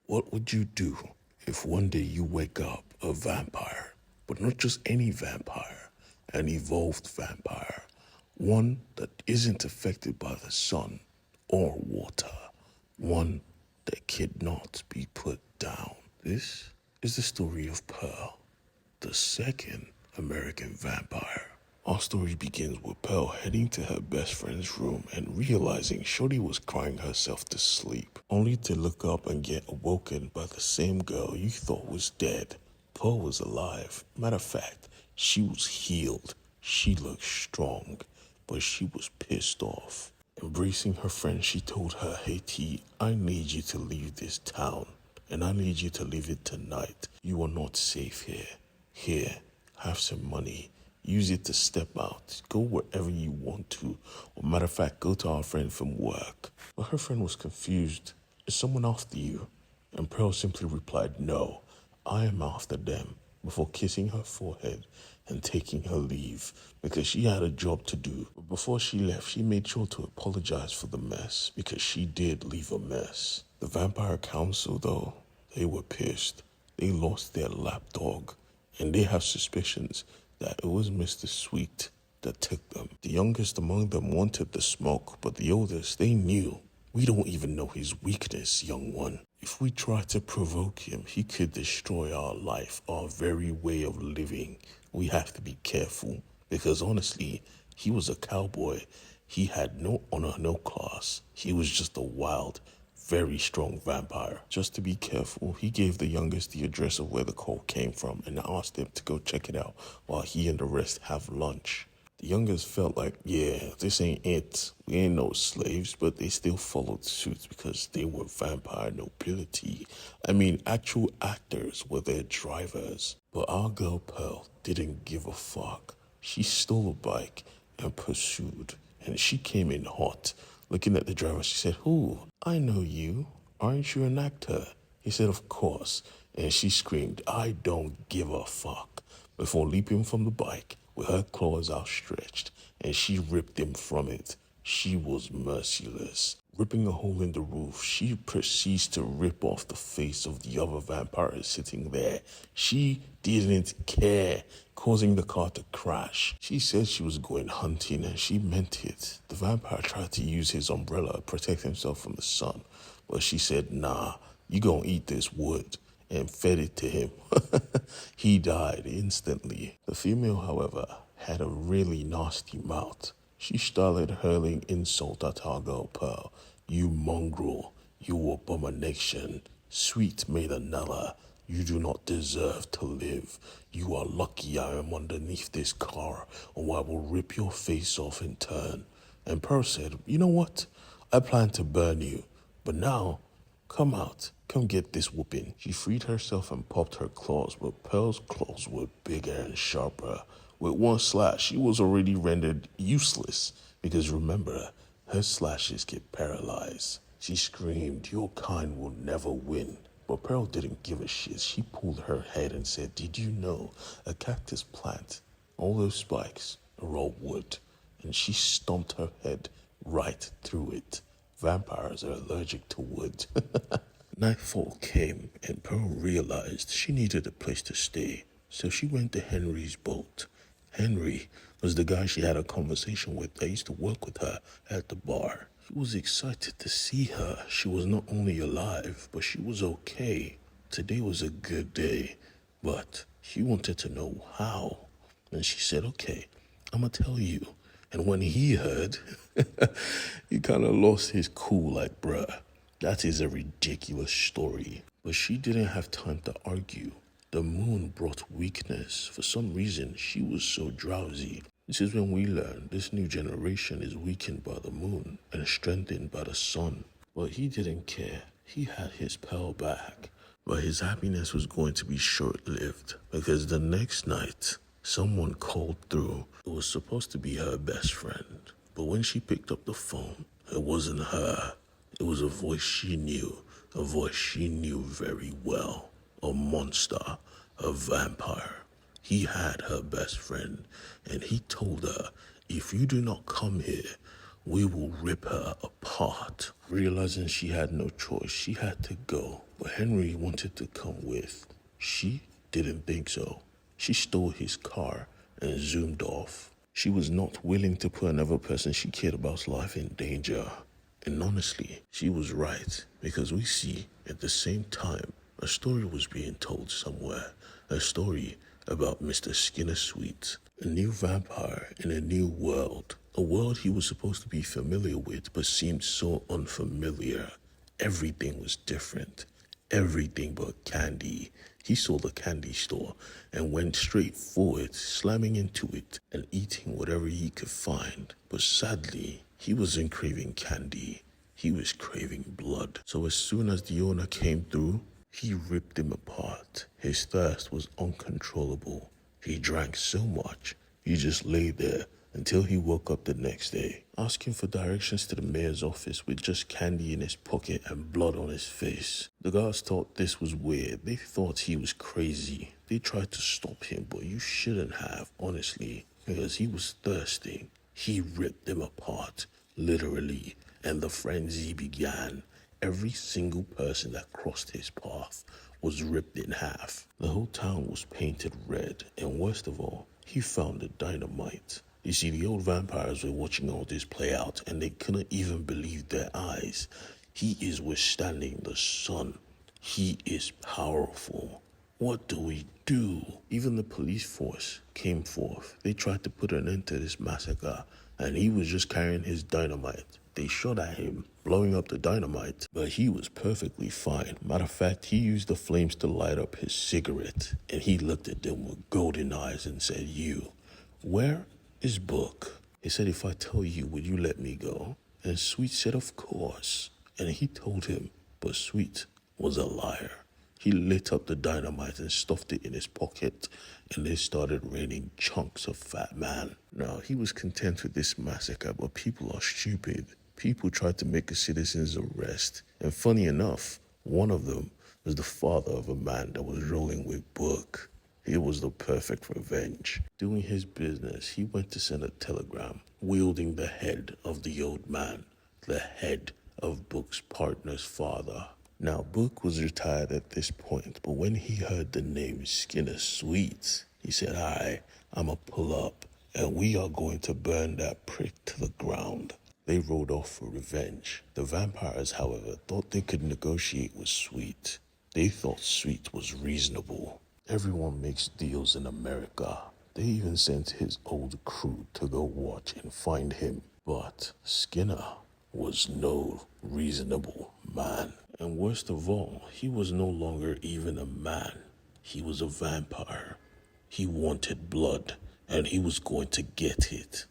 What would you do if one day you wake up a vampire, but not just any vampire, an evolved vampire, one that isn't affected by the sun or water, one that cannot be put down? This is the story of Pearl, the second American vampire. Our story begins with Pearl heading to her best friend's room and realizing Shorty was crying herself to sleep, only to look up and get awoken by the same girl you thought was dead. Pearl was alive. Matter of fact, she was healed. She looked strong, but she was pissed off. Embracing her friend, she told her, "Hey T, I need you to leave this town, and I need you to leave it tonight. You are not safe here. Here, have some money. Use it to step out. Go wherever you want to. Or matter of fact, go to our friend from work." But her friend was confused. "Is someone after you?" And Pearl simply replied, "No, I am after them," before kissing her forehead and taking her leave because she had a job to do. But before she left, she made sure to apologize for the mess because she did leave a mess. The Vampire Council, though, they were pissed. They lost their lapdog, and they have suspicions that it was Mr. Sweet that took them. The youngest among them wanted the smoke, but the oldest, they knew. "We don't even know his weakness, young one. If we try to provoke him, he could destroy our life, our very way of living. We have to be careful, because honestly, he was a cowboy. He had no honor, no class. He was just a wild, very strong vampire. Just to be careful, he gave the youngest the address of where the call came from and asked him to go check it out while he and the rest have lunch." The youngest felt like, yeah, this ain't it. We ain't no slaves, but they still followed suit because they were vampire nobility. I mean, actual actors were their drivers. But our girl Pearl didn't give a fuck. She stole a bike and pursued, and she came in hot. Looking at the driver, she said, "Who? I know you. Aren't you an actor?" He said, "Of course." And she screamed, "I don't give a fuck," before leaping from the bike with her claws outstretched, and she ripped him from it. She was merciless. Ripping a hole in the roof, she proceeds to rip off the face of the other vampire sitting there. She didn't care, causing the car to crash. She said she was going hunting, and she meant it. The vampire tried to use his umbrella to protect himself from the sun, but she said, "Nah, you gonna eat this wood," and fed it to him. He died instantly. The female, however, had a really nasty mouth. She started hurling insult at our girl Pearl. "You mongrel, you abomination, sweet Maiden you do not deserve to live. You are lucky I am underneath this car, or I will rip your face off in turn." And Pearl said, "You know what? I plan to burn you, but now come out, come get this whooping." She freed herself and popped her claws, but Pearl's claws were bigger and sharper. With one slash, she was already rendered useless, because remember, her slashes get paralyzed. She screamed, "Your kind will never win." But Pearl didn't give a shit. She pulled her head and said, "Did you know a cactus plant, all those spikes are all wood?" And she stomped her head right through it. Vampires are allergic to wood. Nightfall came, and Pearl realized she needed a place to stay, so she went to Henry's boat. Henry was the guy she had a conversation with that used to work with her at the bar. He was excited to see her. She was not only alive, but she was okay. Today was a good day, but he wanted to know how. And she said, "Okay, I'm gonna tell you." And when he heard, he kind of lost his cool, like, "Bruh, that is a ridiculous story." But she didn't have time to argue. The moon brought weakness. For some reason, she was so drowsy. This is when we learn this new generation is weakened by the moon and strengthened by the sun. But he didn't care. He had his Pearl back. But his happiness was going to be short-lived, because the next night, someone called through. It was supposed to be her best friend. But when she picked up the phone, it wasn't her. It was a voice she knew. A voice she knew very well. A monster. A vampire. He had her best friend, and he told her, "If you do not come here, We will rip her apart. Realizing she had no choice, she had to go. But Henry wanted to come with. She didn't think so. She stole his car and zoomed off. She was not willing to put another person she cared about's life in danger. And honestly, she was right, because we see at the same time a story was being told somewhere. A story about Mr. Skinner Sweet, a new vampire in a new world. A world he was supposed to be familiar with but seemed so unfamiliar. Everything was different. Everything but candy. He saw the candy store and went straight for it, slamming into it and eating whatever he could find. But sadly, he wasn't craving candy. He was craving blood. So as soon as the owner came through, he ripped him apart. His thirst was uncontrollable. He drank so much, he just lay there until he woke up the next day, asking for directions to the mayor's office with just candy in his pocket and blood on his face. The guards thought this was weird. They thought he was crazy. They tried to stop him, but you shouldn't have, honestly, because he was thirsty. He ripped them apart, literally, and the frenzy began. Every single person that crossed his path was ripped in half. The whole town was painted red, and worst of all, he found the dynamite. You see, the old vampires were watching all this play out, and they couldn't even believe their eyes. He is withstanding the sun. He is powerful. What do we do? Even the police force came forth. They tried to put an end to this massacre, and he was just carrying his dynamite. They shot at him, blowing up the dynamite, but he was perfectly fine. Matter of fact, he used the flames to light up his cigarette, and he looked at them with golden eyes and said, "You, where is Book?" He said, "If I tell you, would you let me go?" And Sweet said, "Of course." And he told him, but Sweet was a liar. He lit up the dynamite and stuffed it in his pocket, and it started raining chunks of Fat Man. Now, he was content with this massacre, but people are stupid. People tried to make a citizen's arrest, and funny enough, one of them was the father of a man that was rolling with Book. It was the perfect revenge. Doing his business, he went to send a telegram, wielding the head of the old man, the head of Book's partner's father. Now, Book was retired at this point, but when he heard the name Skinner Sweet, he said, I'ma pull up, and we are going to burn that prick to the ground." They rode off for revenge. The vampires, however, thought they could negotiate with Sweet. They thought Sweet was reasonable. Everyone makes deals in America. They even sent his old crew to go watch and find him. But Skinner was no reasonable man. And worst of all, he was no longer even a man. He was a vampire. He wanted blood, and he was going to get it.